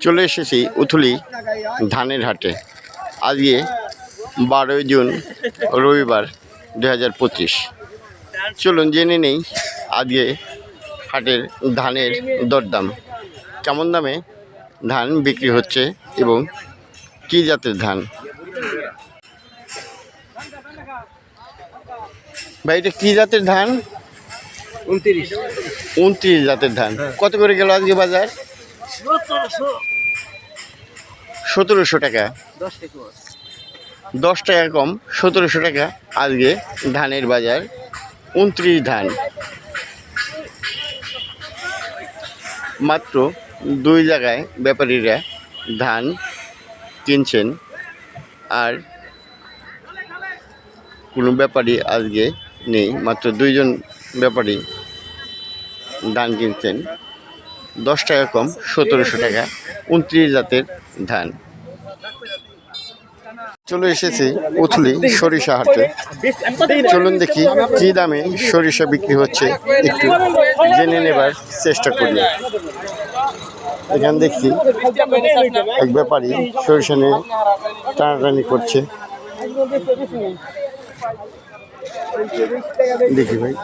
চলে এসেছি উথুলি ধানের হাটে। আজকে 12 জুন রবিবার 2025। চলুন জেনে নেই আজকে হাটের ধানের দরদাম, কেমন দামে ধান বিক্রি হচ্ছে এবং কী জাতের ধান। ভাই এটা কী জাতের ধান? 29 জাতের ধান। কত করে গেল আজকে বাজার? 1700 টাকা। 10 টাকা কম, 1700 টাকা আজকে ধানের বাজার। 29 ধান মাত্র 2 জায়গায় ব্যাপারীরা ধান কিনছেন, আর কোনো ব্যাপারী আজকে নেই। মাত্র 2 জন ব্যাপারী ধান কিনছেন। 10 টাকা কম, 1700 টাকা 29 জাতের ধান। চলে এসেছি উথুলি সরিষা হাটে। চলুন দেখি কী দামে সরিষা বিক্রি হচ্ছে, একটু জেনে নেবার চেষ্টা করি। এখানে দেখছি এক ব্যাপারী সরিষা নিয়ে টানাটানি করছে। দেখি ভাই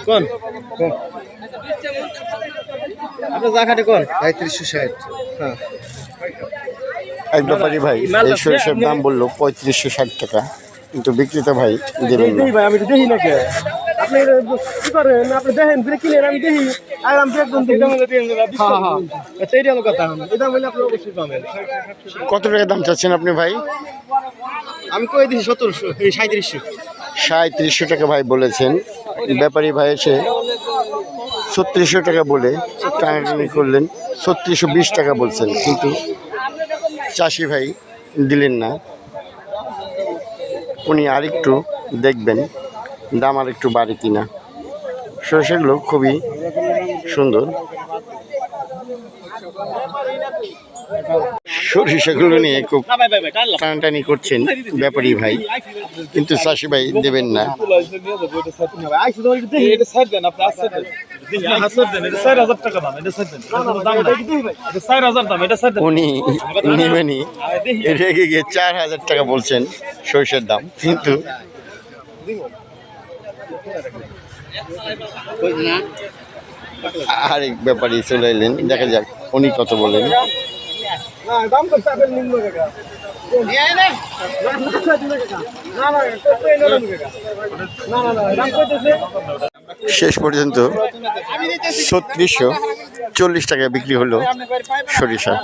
কোন আপনার জায়গাটি কোন? 3560। হ্যাঁ, এক ব্যাপারী ভাই এই সরিষার দাম বললো 3560 টাকা, কিন্তু বিক্রেতা ভাই দেবেন না। ভাই আমি তো দেখি না, আপনি কি করেন? আপনি দেখেন কিনেন, আমি দেখি আর আমি একদম এইটা আমার কথা। এটা বললে আপনি অবশ্যই পাবেন। কত টাকা দাম চাচ্ছেন আপনি ভাই? আমি কই দিছি 1700, 3700 টাকা ভাই বলেছেন। ব্যাপারী ভাই এসে 3600 টাকা বলে টানাটানি করলেন। 3620 টাকা বলছেন, কিন্তু চাষি ভাই দিলেন না। উনি আরেকটু দেখবেন দাম আর একটু বাড়ে কিনা। সরিষাগুলো খুবই সুন্দর। সরিষাগুলো নিয়ে খুব টানাটানি করছেন ব্যাপারী ভাই, কিন্তু চাষি ভাই দেবেন না। উনি নেবেনি, রেগে গিয়ে 4000 টাকা বলছেন সরিষার দাম, কিন্তু আরেক ব্যাপারী চলে এলেন। দেখা যাক উনি কত বলেন। শেষ পর্যন্ত 3640 টাকায় বিক্রি হলো সরিষা।